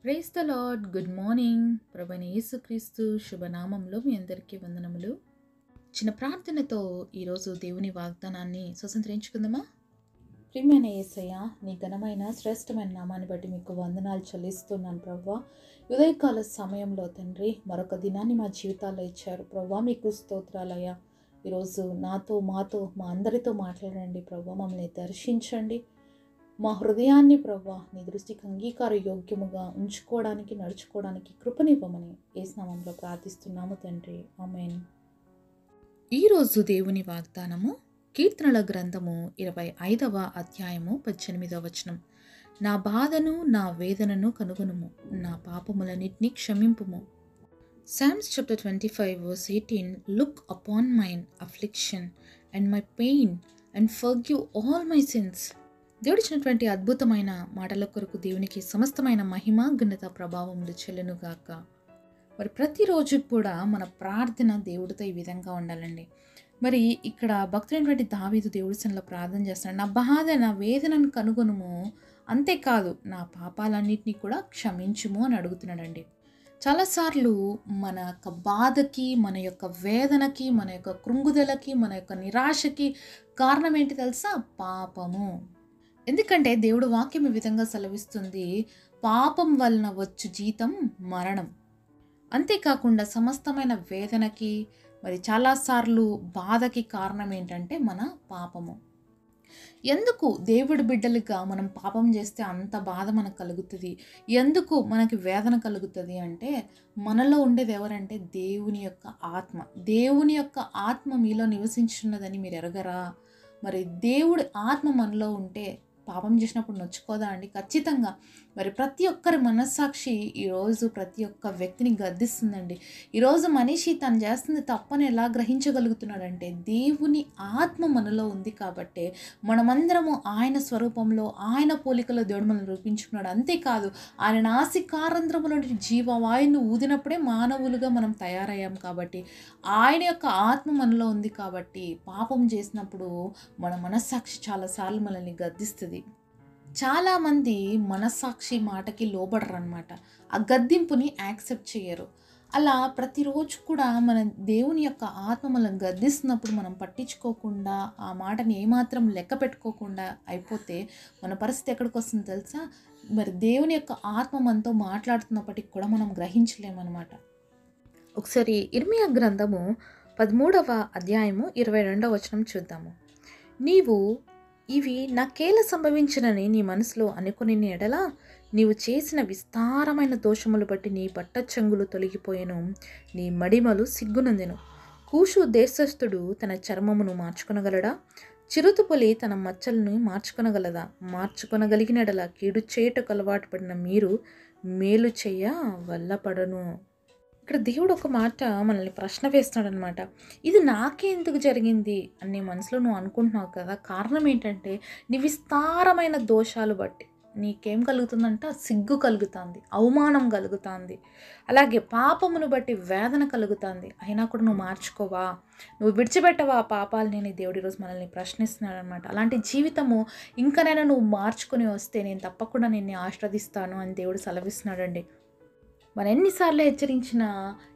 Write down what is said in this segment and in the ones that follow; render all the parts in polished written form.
Praise the lord. Good morning. ప్రభువైన యేసుక్రీస్తు శుభనామంలో మీ అందరికీ వందనములు. చిన్న ప్రార్థనతో ఈరోజు దేవుని వాగ్దానాన్ని స్వతంత్రించుకుందామా? ప్రియమైన యేసయ్య, నీ ఘనమైన శ్రేష్టమైన నామాన్ని బట్టి మీకు వందనాలు చెల్లిస్తున్నాను ప్రభువా. ఉదయకాల సమయంలో తండ్రి మరొక దినాన్ని మా జీవితాల్లో ఇచ్చారు ప్రభువా. మీకు స్తోత్రాలయ్యా. ఈరోజు నాతో మాతో మా అందరితో మాట్లాడండి ప్రభువా. మమ్మల్ని దర్శించండి. మా హృదయాన్ని ప్రభువా నీ దృష్టికి అంగీకార యోగ్యముగా ఉంచుకోవడానికి నడుచుకోవడానికి కృపనివ్వమని యేసు నామములో ప్రార్థిస్తున్నాము తండ్రి. ఆమేన్. ఈరోజు దేవుని వాగ్దానము కీర్తనల గ్రంథము 25వ అధ్యాయము 18వ వచనం. నా బాధను నా వేదనను కనుగొనుము, నా పాపములన్నిటినీ క్షమింపుము. Psalms chapter 25 verse 18. Look upon mine affliction and my pain and forgive all my sins. దేవుడిచ్చినటువంటి అద్భుతమైన మాటల కొరకు దేవునికి సమస్తమైన మహిమ ఘనత ప్రభావములు చెల్లునుగాక. మరి ప్రతిరోజు కూడా మన ప్రార్థన దేవుడితో ఈ విధంగా ఉండాలండి. మరి ఇక్కడ భక్తుడైనటువంటి దావీదు దేవుడి సన్నిధిలో ప్రార్థన చేస్తున్నాడు. నా బాధ నా వేదనను కనుగొనుము, అంతేకాదు నా పాపాలన్నింటినీ కూడా క్షమించుము అని అడుగుతున్నాడండి. చాలాసార్లు మన యొక్క బాధకి, మన యొక్క వేదనకి, మన యొక్క కృంగుదలకి, మన యొక్క నిరాశకి కారణం ఏంటి తెలుసా? పాపము. ఎందుకంటే దేవుడు వాక్యం ఈ విధంగా సెలవిస్తుంది, పాపం వలన వచ్చు జీతం మరణం. అంతేకాకుండా సమస్తమైన వేదనకి, మరి చాలాసార్లు బాధకి కారణం ఏంటంటే మన పాపము. ఎందుకు దేవుడి బిడ్డలుగా మనం పాపం చేస్తే అంత బాధ మనకు కలుగుతుంది, ఎందుకు మనకి వేదన కలుగుతుంది అంటే, మనలో ఉండేది ఎవరంటే దేవుని యొక్క ఆత్మ. దేవుని యొక్క ఆత్మ మీలో నివసించున్నదని మీరు ఎరగరా? మరి దేవుడి ఆత్మ మనలో ఉంటే పాపం చేసినప్పుడు నొచ్చుకోదా అండి? ఖచ్చితంగా. మరి ప్రతి ఒక్కరి మనస్సాక్షి ఈరోజు ప్రతి ఒక్క వ్యక్తిని గద్దిస్తుందండి. ఈరోజు మనిషి తను చేస్తుంది తప్పని ఎలా గ్రహించగలుగుతున్నాడంటే, దేవుని ఆత్మ మనలో ఉంది కాబట్టి మనమందరము ఆయన స్వరూపంలో, ఆయన పోలికలో దేవుడు మనల్ని రూపించుకున్నాడు. అంతేకాదు, ఆయన నాసికారంధ్రములో జీవవాయువును ఊదినప్పుడే మానవులుగా మనం తయారయ్యాం కాబట్టి, ఆయన యొక్క ఆత్మ మనలో ఉంది కాబట్టి పాపం చేసినప్పుడు మన మనస్సాక్షి చాలాసార్లు మనల్ని గద్దిస్తుంది. చాలామంది మనస్సాక్షి మాటకి లోబడరు అనమాట. ఆ గద్దింపుని యాక్సెప్ట్ చేయరు. అలా ప్రతిరోజు కూడా మన దేవుని యొక్క ఆత్మ మనల్ని గద్దిస్తున్నప్పుడు మనం పట్టించుకోకుండా, ఆ మాటని ఏమాత్రం లెక్క పెట్టుకోకుండా అయిపోతే మన పరిస్థితి ఎక్కడికి వస్తుందో తెలుసా? మరి దేవుని యొక్క ఆత్మ మనతో మాట్లాడుతున్నప్పటికి కూడా మనం గ్రహించలేమన్నమాట. ఒకసారి ఇర్మియా గ్రంథము 13వ అధ్యాయము 22వ వచనం చూద్దాము. నీవు ఇవి నాకేలా సంభవించినని నీ మనసులో అనుకుని ఎడలా, నీవు చేసిన విస్తారమైన దోషములు బట్టి నీ పట్టచంగులు తొలగిపోయెను, నీ మడిమలు సిగ్గునందెను. కూషు దేశస్థుడు తన చర్మమును మార్చుకొనగలడా? చిరుతుపులి తన మచ్చలను మార్చుకొనగలదా? మార్చుకొనగలిగినడలా కీడు చేయుటకు అలవాటు పడిన మీరు మేలు చెయ్య వల్లపడను. ఇక్కడ దేవుడు ఒక మాట మనల్ని ప్రశ్న వేస్తున్నాడు అనమాట. ఇది నాకే ఎందుకు జరిగింది అని నీ మనసులో నువ్వు అనుకుంటున్నావు కదా. కారణం ఏంటంటే, నీ విస్తారమైన దోషాలు బట్టి నీకేం కలుగుతుందంట? సిగ్గు కలుగుతుంది, అవమానం కలుగుతుంది, అలాగే పాపమును బట్టి వేదన కలుగుతుంది. అయినా కూడా నువ్వు మార్చుకోవా? నువ్వు విడిచిపెట్టవా ఆ పాపాలని? నేను దేవుడు ఈరోజు మనల్ని ప్రశ్నిస్తున్నాడు అనమాట. అలాంటి జీవితము ఇంకనైనా నువ్వు మార్చుకొని వస్తే నేను తప్పకుండా నిన్ను ఆశీర్వదిస్తాను అని దేవుడు సెలవిస్తున్నాడండి. మనం ఎన్నిసార్లు హెచ్చరించినా,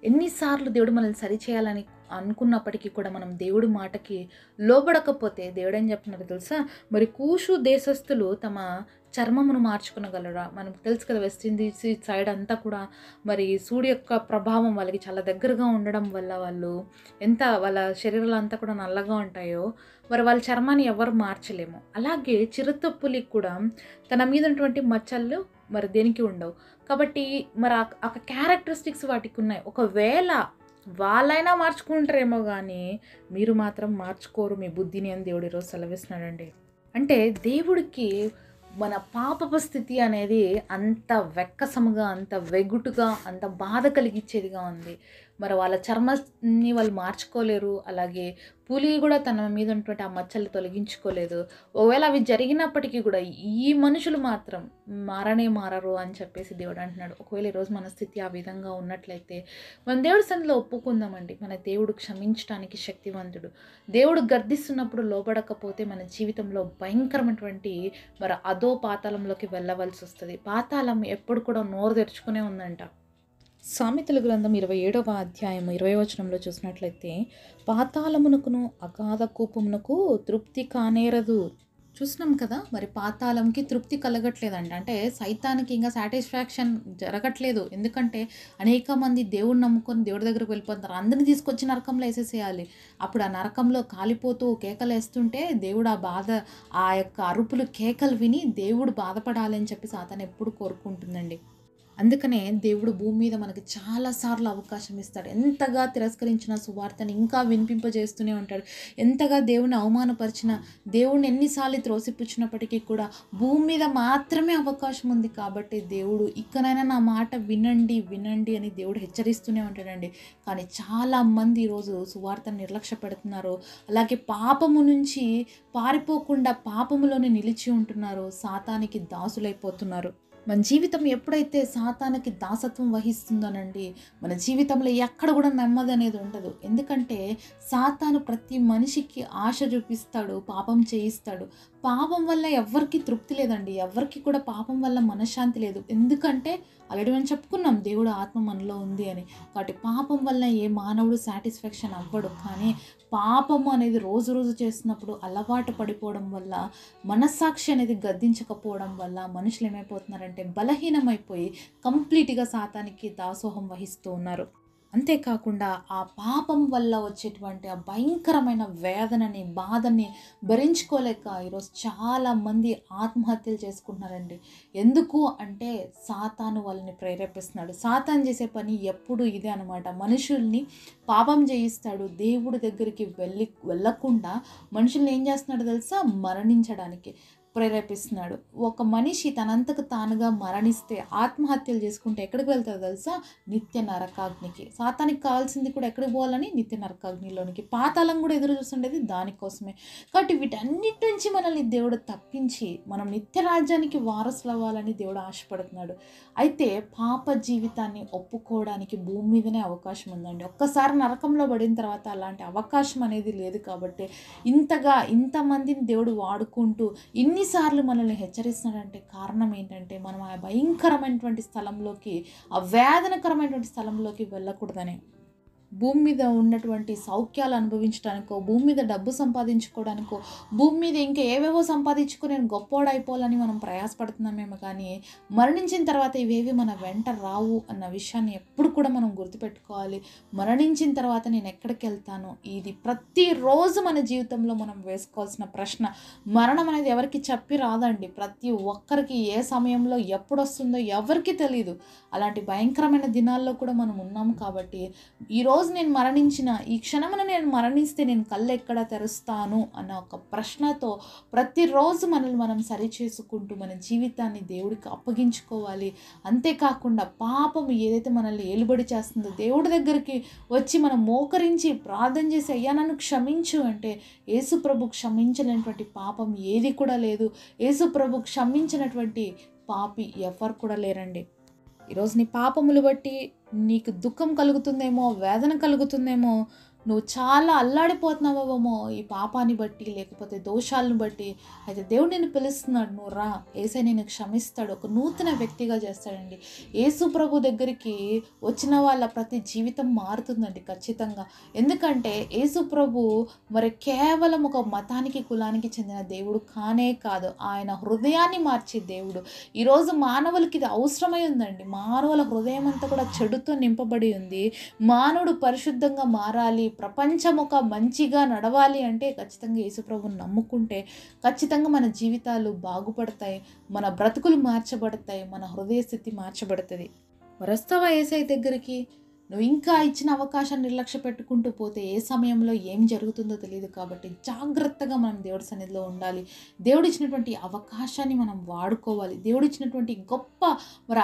ఎన్నిసార్లు దేవుడు మనల్ని సరిచేయాలని అనుకున్నప్పటికీ కూడా మనం దేవుడి మాటకి లోబడకపోతే దేవుడు ఏం చెప్తున్నారు తెలుసా? మరి కూషు దేశస్థులు తమ చర్మమును మార్చుకునగలరా? మనకు తెలుసు కదా, వెస్ట్ ఇండీస్ సైడ్ అంతా కూడా మరి సూర్య యొక్క ప్రభావం వాళ్ళకి చాలా దగ్గరగా ఉండడం వల్ల వాళ్ళు ఎంత వాళ్ళ శరీరాలు అంతా కూడా నల్లగా ఉంటాయో, మరి వాళ్ళ చర్మాన్ని ఎవరు మార్చలేము. అలాగే చిరుతపులికి కూడా తన మీద ఉన్నటువంటి మచ్చలు మరి దేనికి ఉండవు కాబట్టి మరి ఆ క్యారెక్టరిస్టిక్స్ వాటికి ఉన్నాయి. ఒకవేళ వాళ్ళైనా మార్చుకుంటారేమో కానీ మీరు మాత్రం మార్చుకోరు మీ బుద్ధిని అని దేవుడు ఈరోజు సెలవిస్తున్నాడండి. అంటే దేవుడికి మన పాపపు స్థితి అనేది అంత వెక్కసముగా, అంత వెగుటుగా, అంత బాధ కలిగించేదిగా ఉంది. మరి వాళ్ళ చర్మాన్ని వాళ్ళు మార్చుకోలేరు. అలాగే పులి కూడా తన మీద ఉన్నటువంటి ఆ మచ్చలు తొలగించుకోలేదు. ఒకవేళ అవి జరిగినప్పటికీ కూడా ఈ మనుషులు మాత్రం మారనే మారరు అని చెప్పేసి దేవుడు అంటున్నాడు. ఒకవేళ ఈరోజు మన స్థితి ఆ విధంగా ఉన్నట్లయితే మన దేవుడి సన్నిధిలో ఒప్పుకుందామండి. మన దేవుడు క్షమించడానికి శక్తివంతుడు. దేవుడు గర్దిస్తున్నప్పుడు లోబడకపోతే మన జీవితంలో భయంకరమైనటువంటి మరి అదో పాతాళంలోకి వెళ్ళవలసి వస్తుంది. పాతాళం ఎప్పుడు కూడా నోరు తెరుచుకునే ఉందంట. సామెతల గ్రంథం 27వ అధ్యాయం 20వ వచనంలో చూసినట్లయితే, పాతాళమునకును అగాధ కూపమునకు తృప్తి కానేరదు. చూసినాం కదా, మరి పాతాళంకి తృప్తి కలగట్లేదండి. అంటే సైతానికి ఇంకా సాటిస్ఫాక్షన్ జరగట్లేదు. ఎందుకంటే అనేక మంది దేవుడిని నమ్ముకొని దేవుడి దగ్గరకు వెళ్ళిపోతారు. అందరిని తీసుకొచ్చి నరకంలో వేసేసేయాలి. అప్పుడు ఆ నరకంలో కాలిపోతూ కేకలు వేస్తుంటే దేవుడు ఆ బాధ, ఆ యొక్క అరుపులు కేకలు విని దేవుడు బాధపడాలి అని చెప్పి సాతాను ఎప్పుడు కోరుకుంటుందండి. అందుకనే దేవుడు భూమి మీద మనకి చాలాసార్లు అవకాశం ఇస్తాడు. ఎంతగా తిరస్కరించిన సువార్తని ఇంకా వినిపింపజేస్తూనే ఉంటాడు. ఎంతగా దేవుని అవమానపరిచిన, దేవుడిని ఎన్నిసార్లు త్రోసిపుచ్చినప్పటికీ కూడా భూమి మీద మాత్రమే అవకాశం ఉంది. కాబట్టి దేవుడు ఇకనైనా నా మాట వినండి వినండి అని దేవుడు హెచ్చరిస్తూనే ఉంటాడండి. కానీ చాలామంది ఈరోజు సువార్తను నిర్లక్ష్య పెడుతున్నారు. అలాగే పాపము నుంచి పారిపోకుండా పాపములోనే నిలిచి ఉంటున్నారు. సాతానికి దాసులైపోతున్నారు. మన జీవితం ఎప్పుడైతే సాతానికి దాసత్వం వహిస్తుందోనండి, మన జీవితంలో ఎక్కడ కూడా నెమ్మది అనేది ఉండదు. ఎందుకంటే సాతాను ప్రతి మనిషికి ఆశ చూపిస్తాడు, పాపం చేయిస్తాడు. పాపం వల్ల ఎవరికి తృప్తి లేదండి. ఎవరికి కూడా పాపం వల్ల మనశ్శాంతి లేదు. ఎందుకంటే ఆల్రెడీ మనం చెప్పుకున్నాం, దేవుడు ఆత్మ మనలో ఉంది అని. కాబట్టి పాపం వల్ల ఏ మానవుడు సాటిస్ఫాక్షన్ అవ్వడు. కానీ పాపము అనేది రోజు రోజు చేస్తున్నప్పుడు అలవాటు పడిపోవడం వల్ల, మనస్సాక్షి అనేది గద్దించకపోవడం వల్ల మనుషులు ఏమైపోతున్నారంటే బలహీనమైపోయి కంప్లీట్గా సాతానికి దాసోహం వహిస్తూ ఉన్నారు. అంతేకాకుండా ఆ పాపం వల్ల వచ్చేటువంటి ఆ భయంకరమైన వేదనని, బాధని భరించుకోలేక ఈరోజు చాలామంది ఆత్మహత్యలు చేసుకుంటున్నారండి. ఎందుకు అంటే సాతాను వాళ్ళని ప్రేరేపిస్తున్నాడు. సాతాను చేసే పని ఎప్పుడు ఇదే అనమాట. మనుషుల్ని పాపం చేయిస్తాడు. దేవుడి దగ్గరికి వెళ్ళకుండా మనుషుల్ని ఏం చేస్తున్నాడు తెలుసా? మరణించడానికి ప్రేరేపిస్తున్నాడు. ఒక మనిషి తనంతకు తానుగా మరణిస్తే, ఆత్మహత్యలు చేసుకుంటే ఎక్కడికి వెళ్తారు తెలుసా? నిత్య నరకాగ్నికి. సాతానికి కావాల్సింది కూడా ఎక్కడికి పోవాలని? నిత్య నరకాగ్నిలోనికి. పాతాళం కూడా ఎదురు చూస్తుండేది దానికోసమే. కాబట్టి వీటన్నిటి నుంచి మనల్ని దేవుడు తప్పించి మనం నిత్య రాజ్యానికి వారసులు అవ్వాలని దేవుడు ఆశపడుతున్నాడు. అయితే పాప జీవితాన్ని ఒప్పుకోవడానికి భూమి మీదనే అవకాశం ఉందండి. ఒక్కసారి నరకంలో పడిన తర్వాత అలాంటి అవకాశం అనేది లేదు. కాబట్టి ఇంతమందిని దేవుడు వాడుకుంటూ ఇన్నిసార్లు మనల్ని హెచ్చరిస్తున్నాడంటే కారణం ఏంటంటే మనం ఆ భయంకరమైనటువంటి స్థలంలోకి, ఆ వేదనకరమైనటువంటి స్థలంలోకి వెళ్ళకూడదనే. భూమి మీద ఉన్నటువంటి సౌఖ్యాలు అనుభవించడానికో, భూమి మీద డబ్బు సంపాదించుకోవడానికో, భూమి మీద ఇంకా ఏవేవో సంపాదించుకొని నేను గొప్పోడైపోవాలని మనం ప్రయాసపడుతున్నామేమో. కానీ మరణించిన తర్వాత ఇవేవి మన వెంట రావు అన్న విషయాన్ని ఎప్పుడు కూడా మనం గుర్తుపెట్టుకోవాలి. మరణించిన తర్వాత నేను ఎక్కడికి వెళ్తాను, ఇది ప్రతిరోజు మన జీవితంలో మనం వేసుకోవాల్సిన ప్రశ్న. మరణం అనేది ఎవరికి చెప్పి రాదండి. ప్రతి ఒక్కరికి ఏ సమయంలో ఎప్పుడు వస్తుందో ఎవరికి తెలియదు. అలాంటి భయంకరమైన దినాల్లో కూడా మనం ఉన్నాం. కాబట్టి ఈరోజు నేను మరణించిన, ఈ క్షణమున నేను మరణిస్తే నేను కళ్ళు ఎక్కడ తెరుస్తాను అన్న ఒక ప్రశ్నతో ప్రతిరోజు మనల్ని మనం సరిచేసుకుంటూ మన జీవితాన్ని దేవుడికి అప్పగించుకోవాలి. అంతేకాకుండా పాపం ఏదైతే మనల్ని ఏలుబడి చేస్తుందో దేవుడి దగ్గరికి వచ్చి మనం మోకరించి ప్రార్థన చేసి, అయ్యా నన్ను క్షమించు అంటే, యేసు ప్రభు క్షమించలేనటువంటి పాపం ఏది కూడా లేదు. యేసు ప్రభు క్షమించినటువంటి పాపి ఎవరు కూడా లేరండి. ఈరోజు నీ పాపములు బట్టి నీకు దుఃఖం కలుగుతుందేమో, వేదన కలుగుతుందేమో, నువ్వు చాలా అల్లాడిపోతున్నావేమో ఈ పాపాన్ని బట్టి, లేకపోతే దోషాలను బట్టి. అయితే దేవుడు నిన్ను పిలుస్తున్నాడు, నువ్వు రా, యేసయ్య నిన్ను క్షమిస్తాడు, ఒక నూతన వ్యక్తిగా చేస్తాడండి. యేసు ప్రభు దగ్గరికి వచ్చిన వాళ్ళ ప్రతి జీవితం మారుతుందండి ఖచ్చితంగా. ఎందుకంటే యేసు ప్రభు మరి కేవలం ఒక మతానికి, కులానికి చెందిన దేవుడు కానే కాదు. ఆయన హృదయాన్ని మార్చే దేవుడు. ఈరోజు మానవులకి ఇది అవసరమై ఉందండి. మానవుల హృదయం అంతా కూడా చెడుతో నింపబడి ఉంది. మానవుడు పరిశుద్ధంగా మారాలి, ప్రపంచం ఒక మంచిగా నడవాలి అంటే ఖచ్చితంగా యేసుప్రభుని నమ్ముకుంటే ఖచ్చితంగా మన జీవితాలు బాగుపడతాయి, మన బ్రతుకులు మార్చబడతాయి, మన హృదయ స్థితి మార్చబడుతుంది. వరస్తావా యేసయ్య దగ్గరికి? నువ్వు ఇంకా ఇచ్చిన అవకాశాన్ని నిర్లక్ష్య పెట్టుకుంటూ పోతే ఏ సమయంలో ఏం జరుగుతుందో తెలియదు. కాబట్టి జాగ్రత్తగా మనం దేవుడి సన్నిధిలో ఉండాలి. దేవుడిచ్చినటువంటి అవకాశాన్ని మనం వాడుకోవాలి. దేవుడిచ్చినటువంటి గొప్ప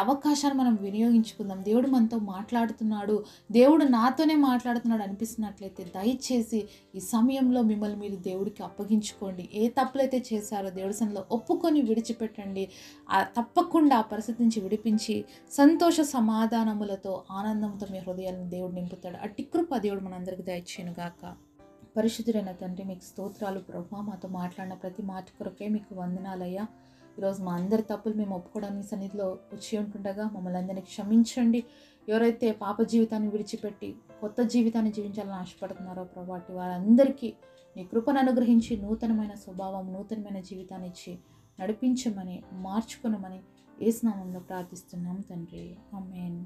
అవకాశాన్ని మనం వినియోగించుకుందాం. దేవుడు మనతో మాట్లాడుతున్నాడు, దేవుడు నాతోనే మాట్లాడుతున్నాడు అనిపిస్తున్నట్లయితే దయచేసి ఈ సమయంలో మిమ్మల్ని మీరు దేవుడికి అప్పగించుకోండి. ఏ తప్పులైతే చేశారో దేవుడి సన్నిధిలో ఒప్పుకొని విడిచిపెట్టండి. తప్పకుండా ఆ పరిస్థితి నుంచి విడిపించి సంతోష సమాధానములతో ఆనందంతో మీ హృదయాలను దేవుడు నింపుతాడు. అట్టి కృప దేవుడు మనందరికీ దయచేయును గాక. పరిశుద్ధుడైన తండ్రి, మీకు స్తోత్రాలు ప్రభువా. మాతో మాట్లాడిన ప్రతి మాట కొరకే మీకు వందనాలయ్యా. ఈరోజు మా అందరి తప్పులు మేము ఒప్పుకోవడానికి సన్నిధిలో వచ్చి ఉంటుండగా మమ్మల్ని అందరినీ క్షమించండి. ఎవరైతే పాప జీవితాన్ని విడిచిపెట్టి కొత్త జీవితాన్ని జీవించాలని ఆశపడుతున్నారో ప్రభు, వాటి వారందరికీ నీ కృపను అనుగ్రహించి నూతనమైన స్వభావం, నూతనమైన జీవితాన్ని ఇచ్చి నడిపించమని, మార్చుకునమని యేసు నామములో ప్రార్థిస్తున్నాం తండ్రి. ఆమేన్.